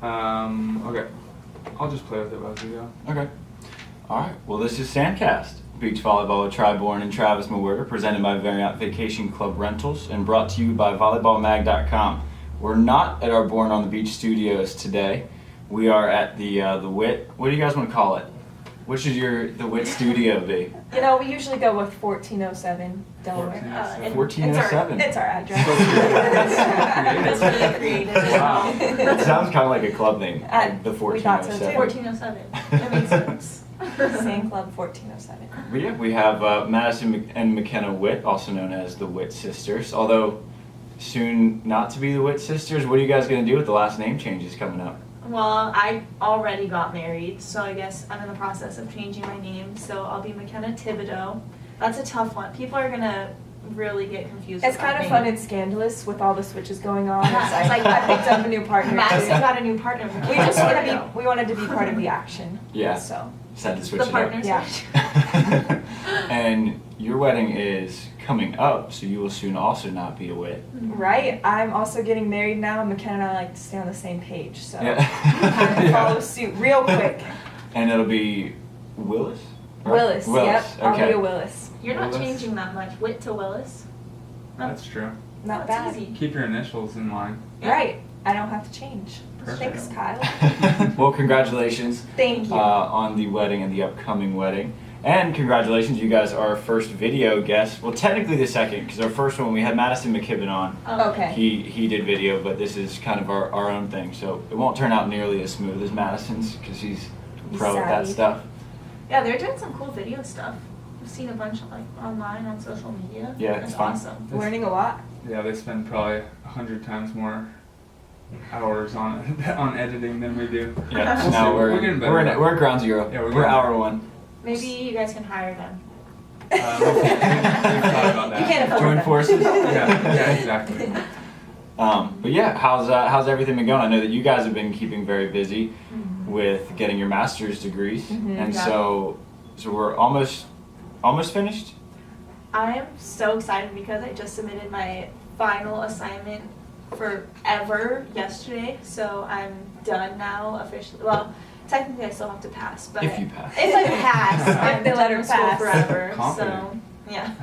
Okay. I'll just play with it as we go. Okay. All right. Well, this is SANDCAST, beach volleyball with Tri Bourne and Travis Mawerder, presented by Variant Vacation Club Rentals and brought to you by volleyballmag.com. We're not at our Born on the Beach studios today. We are at the Witt. What do you guys want to call it? What should the Witt studio be? You know, we usually go with 1407 Delaware. 1407. It's our address. It's really creative. Wow. It sounds kind of like a club name. The We thought so too. 1407. 1407. That makes sense. Same club, 1407. But yeah, we have Madison and McKenna Witt, also known as the Witt sisters. Although soon not to be the Witt sisters. What are you guys going to do with the last name changes coming up? Well, I already got married, so I guess I'm in the process of changing my name. So I'll be McKenna Thibodeau. That's a tough one. People are gonna really get confused. It's with kind that of name. fun and scandalous with all the switches going on. Yeah, It's like I picked up a new partner. Madison too. got a new partner. We just wanted to be part of the action. Yeah. So. Sad to switch The it partner up. Yeah. switch. And your wedding is coming up, so you will soon also not be a Witt. Right. I'm also getting married now. McKenna and I like to stay on the same page, so kind of Yeah. follow suit real quick. And it'll be Willis? Right? Willis. Yep. I'll Okay. be a Willis. You're not Willis. changing that much. Witt to Willis. No, That's true. Not that's bad. easy. Keep your initials in line. Right. I don't have to change. Perfect. Thanks, Kyle. Well, congratulations Thank you. on the wedding and the upcoming wedding. And congratulations, you guys are our first video guests. Well, technically the second, because our first one, we had Madison McKenna on. Okay. He did video, but this is kind of our own thing. So it won't turn out nearly as smooth as Madison's, because he's a pro at that Savvy. stuff. Yeah, they're doing some cool video stuff. I've seen a bunch like online on social media. Yeah, it's fun. awesome. Learning a lot. Yeah, they spend probably 100 times more hours on editing than we do. Yeah, We'll now see. we're getting better. we're at ground zero. Yeah, we're we're getting hour better. one. Maybe you guys can hire them. We've thought about that. You can't afford Join that. forces. Yeah, exactly. But yeah, how's everything been going? I know that you guys have been keeping very busy with getting your master's degrees, and Yeah. so we're almost finished. I am so excited because I just submitted my final assignment forever yesterday, so I'm done now officially. Well, technically I still have to pass, but If you pass. if I pass, I'm they let done her with school pass. forever. Confident. So yeah,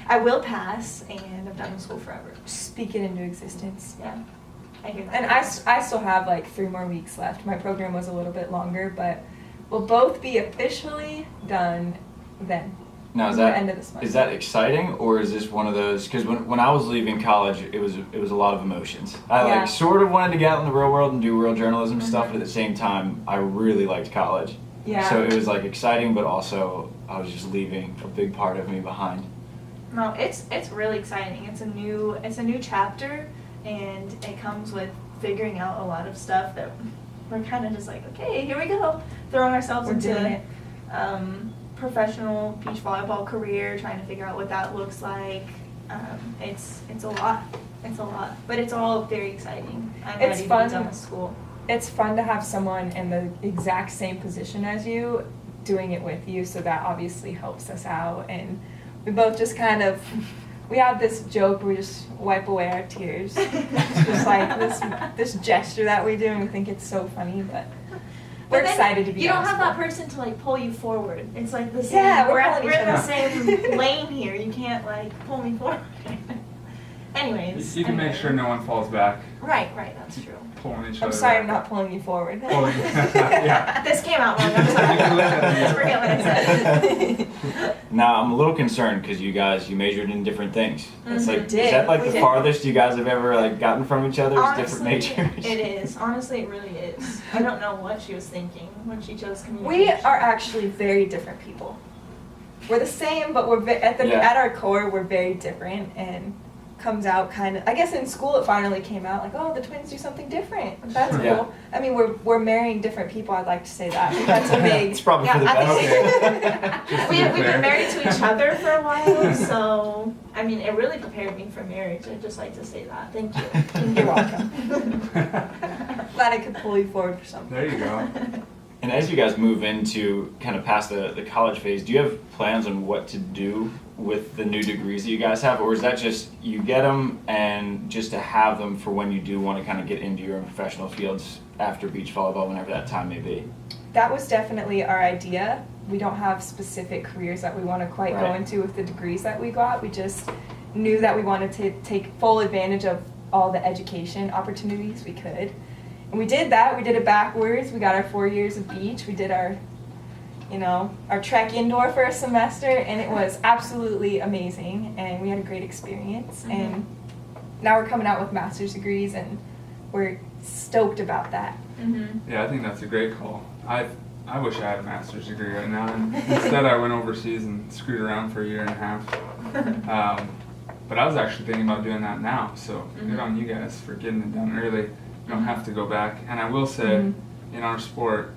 I will pass, and I'm done with school forever. Speak it into existence. Yeah, I hear that. And I still have like 3 more weeks left. My program was a little bit longer, but we'll both be officially done then. Now is The that end of this month. is that exciting, or is this one of those? Because when I was leaving college, it was a lot of emotions. I Yeah. like sort of wanted to get out in the real world and do real journalism stuff, but at the same time, I really liked college. Yeah. So it was like exciting, but also I was just leaving a big part of me behind. No, it's really exciting. It's a new chapter, and it comes with figuring out a lot of stuff that we're kind of just like, okay, here we go, throwing ourselves We're doing into it. professional beach volleyball career, trying to figure out what that looks like. It's a lot. It's a lot, but it's all very exciting. I'm It's ready fun. to be done with school. It's fun to have someone in the exact same position as you doing it with you, so that obviously helps us out. And we both just kind of, we have this joke where we just wipe away our tears. It's just like this gesture that we do, and we think it's so funny, but we're But then excited to be You don't on have school. that person to like pull you forward. It's like the same. Yeah, we're we're pulling in each the other. same lane here. You can't like pull me forward. Anyways. You can make sure no one falls back, Right, that's true. pulling each other I'm sorry I'm back. not pulling you forward. Pulling- yeah. This came out wrong. I'm sorry. You can let that be. Just forget what I said. Now I'm a little concerned because you majored in different things. It's like, We is did. that like We the did. farthest you guys have ever like gotten from each other? Is different Honestly, majors? it is. Honestly, it really is. I don't know what she was thinking when she chose We communication. are actually very different people. We're the same, but we're Yeah. at our core we're very different, and comes out kind of. I guess in school it finally came out like, oh, the twins do something different. That's cool. Yeah. I mean, we're marrying different people. I'd like to say that. That's a big. It's probably for the Yeah, I best. Just to We've be been clear. married to each other for a while, so I mean, it really prepared me for marriage. I'd just like to say that. Thank you. You're welcome. Glad I could pull you forward for something. There you go. And as you guys move into kind of past the college phase, do you have plans on what to do with the new degrees that you guys have, or is that just you get them and just to have them for when you do want to kind of get into your own professional fields after beach volleyball, whenever that time may be? That was definitely our idea. We don't have specific careers that we want to quite go Right. into with the degrees that we got. We just knew that we wanted to take full advantage of all the education opportunities we could. And we did that. We did it backwards. We got our 4 years of beach. We did our trek indoor for a semester, and it was absolutely amazing, and we had a great experience. And now we're coming out with master's degrees, and we're stoked about that. Yeah, I think that's a great call. I wish I had a master's degree right now, and instead I went overseas and screwed around for a year and a half. But I was actually thinking about doing that now, so good on you guys for getting it done early. You don't have to go back. And I will say, in our sport,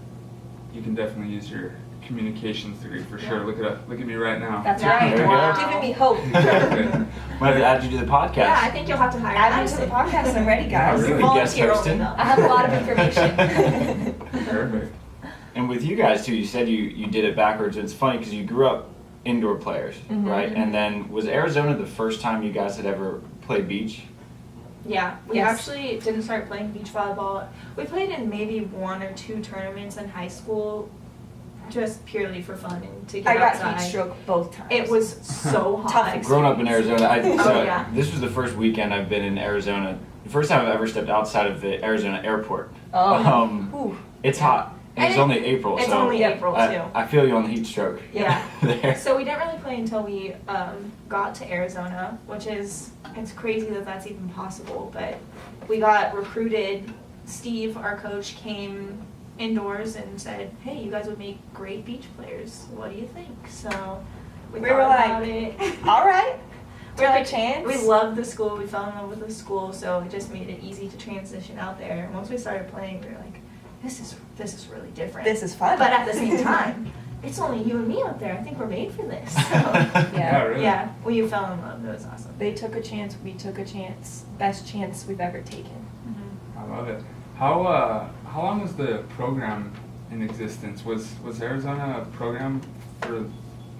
you can definitely use your communications degree for sure. Look at me right now. That's Yeah. right. There you go. Giving me hope. Exactly. Might have to add you to the podcast. Yeah, I think you'll have to hire Add me to the podcast. I'm ready, guys. really? Guest Volunteer only hosting? though. I have a lot of information. Perfect. And with you guys too, you said you did it backwards. It's funny because you grew up indoor players, right? And then was Arizona the first time you guys had ever played beach? Yeah, we Yes. actually didn't start playing beach volleyball. We played in maybe 1 or 2 tournaments in high school, just purely for fun and to I get got outside. heat stroke both times. It was so hot. Tough experience. Growing up in Arizona, Oh, yeah. this was the first weekend I've been in Arizona. The first time I've ever stepped outside of the Arizona airport. Ooh. It's hot. And And it's only April, It's so only April too. I feel you on the heat stroke. Yeah. There. So we didn't really play until we got to Arizona, which is, it's crazy that that's even possible, but we got recruited. Steve, our coach, came indoors and said, hey, you guys would make great beach players. What do you think? So we We thought were like, about it. All right. We're Took a like, chance. we loved the school. We fell in love with the school, so it just made it easy to transition out there. And once we started playing, we were like, this is really different. This is fun. But at the same time, it's only you and me out there. I think we're made for this. So, Yeah, really. yeah, we fell in love. It was awesome. They took a chance. We took a chance. Best chance we've ever taken. I love it. How long was the program in existence? Was Arizona a program for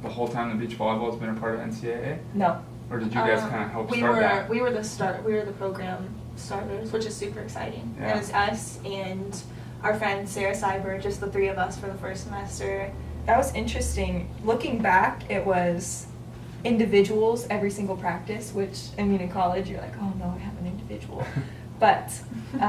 the whole time the beach volleyball has been a part of NCAA? No. Or did you guys kind of help we start were, that? We were the program starters, which is super exciting. Yeah. It was us and our friend Sarah Cyber, just the 3 of us for the first semester. That was interesting. Looking back, it was individuals every single practice, which, I mean, in college, you're like, oh no, I have an individual. But, You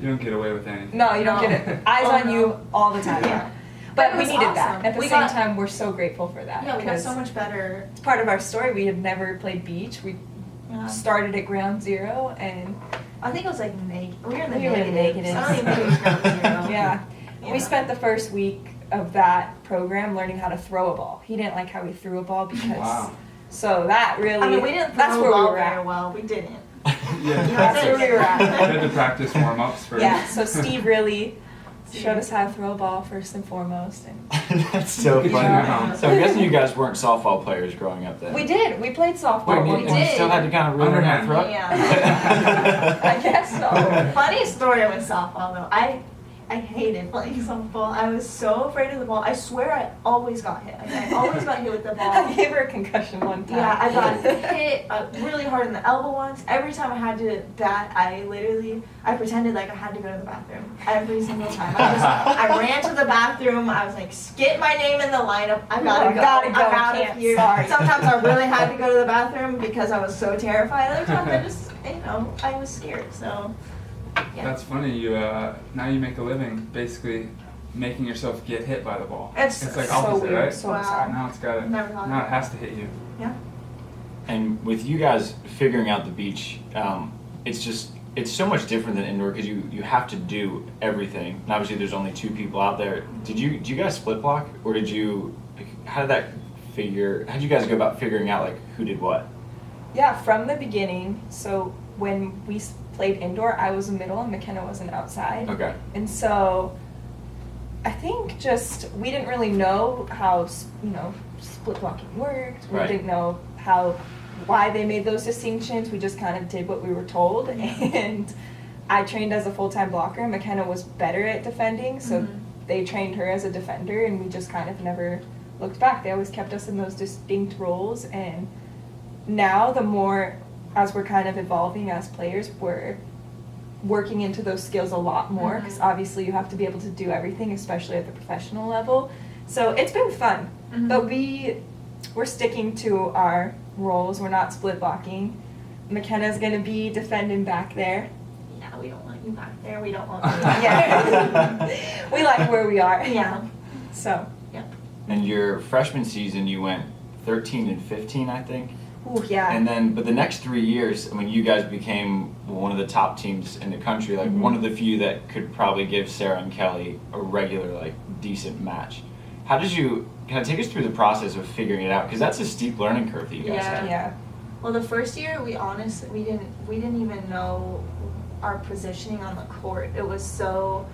don't get away with anything. no, you don't No. get it. Eyes Oh, on no. you all the time. Yeah. But It we was needed that. awesome. At the We same got- time, we're so grateful for that. Yeah, we got because so much better. it's part of our story. We had never played beach. We started at ground zero, and I think it was like negative. We were in the We were in the negatives. negatives. I don't even think it was ground zero. yeah. Yeah. We spent the first week of that program learning how to throw a ball. He didn't like how we threw a ball because, Wow. so that really, I mean, we didn't that's throw where the we ball were very at. well. We didn't. Yeah, That's where we were We at. had to practice warm-ups first. Yeah, so Steve really showed us how to throw a ball first and foremost. And That's so funny. Yeah. So I'm guessing you guys weren't softball players growing up then. we did. We played softball. Wait, one and time. you still had to kind of learn how to throw it? Yeah. I guess so. Funny story with softball though. I hated playing softball. I was so afraid of the ball. I swear I always got hit. Like, I always got hit with the I ball. gave her a concussion one time. Yeah, I got hit really hard in the elbow once. Every time I had to bat, I pretended like I had to go to the bathroom every single time. I ran to the bathroom. I was like, skip my name in the lineup. I gotta go. Gotta go. I'm out Can't. of here. Sorry. Sometimes I really had to go to the bathroom because I was so terrified. Other times I just, I was scared. So, yeah. That's funny. You now you make a living basically making yourself get hit by the ball. It's like so opposite, weird, right? so Wow. bizarre. Now it's got Never thought now of it has to hit you. Yeah. And with you guys figuring out the beach, it's so much different than indoor because you have to do everything. And obviously there's only 2 people out there. Did you guys split block, or did you? How did you guys go about figuring out like who did what? Yeah, from the beginning. So when we played indoor, I was a middle and McKenna was an outside. Okay. And so I think just we didn't really know how, split blocking worked. We Right. didn't know why they made those distinctions. We just kind of did what we were told. And I trained as a full-time blocker. McKenna was better at defending, so they trained her as a defender, and we just kind of never looked back. They always kept us in those distinct roles, and now the more, as we're kind of evolving as players, we're working into those skills a lot more, because obviously you have to be able to do everything, especially at the professional level. So it's been fun, but we're sticking to our roles. We're not split blocking. McKenna's going to be defending back there. Yeah, we don't want you back there. We don't want you. Yeah. We like where we are. Yeah. So. Yep. And your freshman season, you went 13 and 15, I think. Ooh, yeah. And then, but the next 3 years, I mean, you guys became one of the top teams in the country, like one of the few that could probably give Sarah and Kelly a regular, like, decent match. How did you, kind of take us through the process of figuring it out? Because that's a steep learning curve that you guys had. Yeah. Well, the first year, we didn't even know our positioning on the court. It was just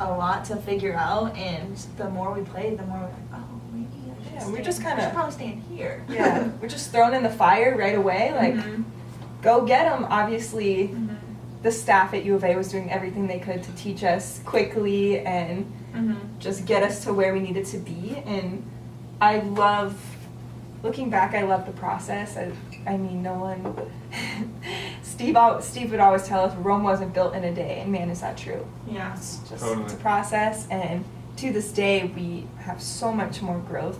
a lot to figure out, and the more we played, the more we were like, oh, maybe I should we're just kind I should of probably stand here. Yeah, we're just thrown in the fire right away. Like, go get them. Obviously, the staff at U of A was doing everything they could to teach us quickly and just get us to where we needed to be. And I love, looking back, I love the process. I mean, no one, Steve would always tell us Rome wasn't built in a day, and man, is that true. Yeah. It's just, Totally. it's a process, and to this day, we have so much more growth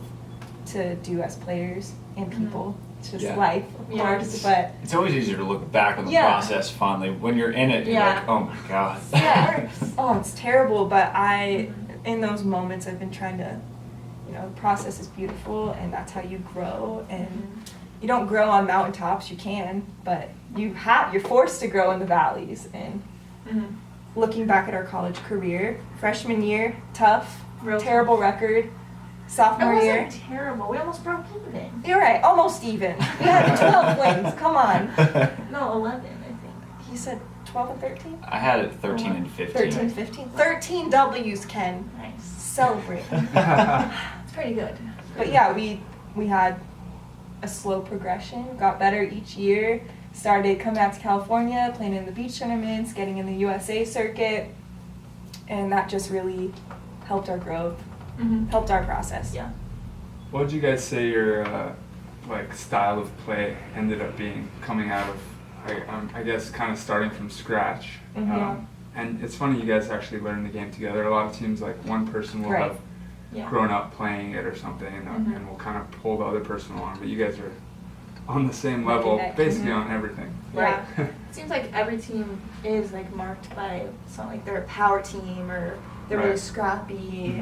to do as players and people. It's just life, of course, but It's always easier to look back on the Yeah. process fondly. When you're in it, you're Yeah. like, oh my God. yeah, oh, it's terrible, but in those moments, I've been trying to, the process is beautiful, and that's how you grow, and you don't grow on mountaintops, you can, but you're forced to grow in the valleys. And looking back at our college career, freshman year, tough, Real terrible record. Sophomore It year, wasn't terrible. We almost broke even. you're right, almost even. We had 12 wins, come on. No, 11, I think. He said 12 and 13? I had it 13 and 15. 13, 15. 13 W's, Ken. Nice. Celebrate. It's pretty good. But yeah, we had a slow progression, got better each year, started coming out to California, playing in the beach tournaments, getting in the USA circuit, and that just really helped our growth, helped our process. Yeah. What would you guys say your style of play ended up being coming out of, I guess, kind of starting from scratch? And it's funny, you guys actually learned the game together. A lot of teams, like, one person will have grown up playing it or something, and will kind of pull the other person along. But you guys are on the same level, basically on everything. Right. It seems like every team is like marked by something, like they're a power team or they're really scrappy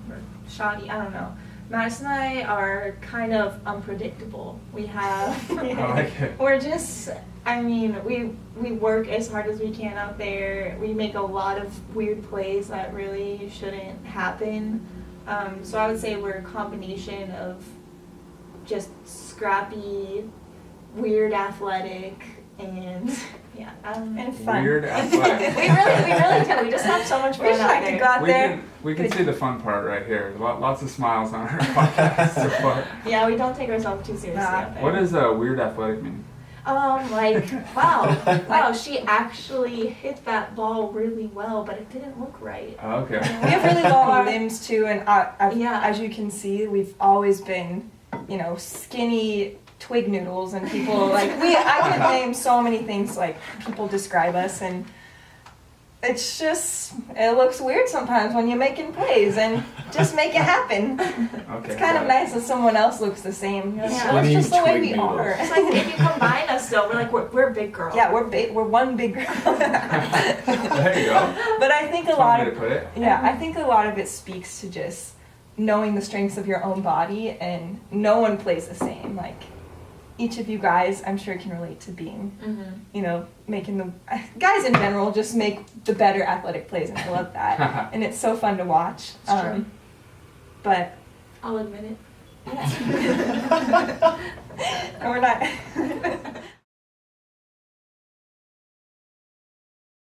or shoddy. I don't know. Madison and I are kind of unpredictable. We have, I like it. we're just, I mean, we work as hard as we can out there. We make a lot of weird plays that really shouldn't happen. So I would say we're a combination of just scrappy, weird athletic, and And fun. Weird athletic. we really do. We just have so much fun Wish I out could there. go out there. We can see the fun part right here. Lots of smiles on our podcast so far. Yeah, we don't take ourselves too seriously Nah. out there. What does weird athletic mean? Wow, she actually hit that ball really well, but it didn't look right. Oh, okay. We have really long limbs too, and Yeah. as you can see, we've always been, skinny twig-noodles, and people I could name so many things people describe us, and it's just, it looks weird sometimes when you're making plays, and just make it happen. Okay. It's kind of nice that someone else looks the same. Yeah. That's just the way we Twig-noodles. are. It's like if you combine us though, we're a big girl. Yeah, we're one big girl. There you go. But I think a That's lot one way of to put it. I think a lot of it speaks to just knowing the strengths of your own body, and no one plays the same. Each of you guys, I'm sure, can relate to being, making the guys in general just make the better athletic plays, and I love that. And it's so fun to watch. It's true. But I'll admit it. we're not.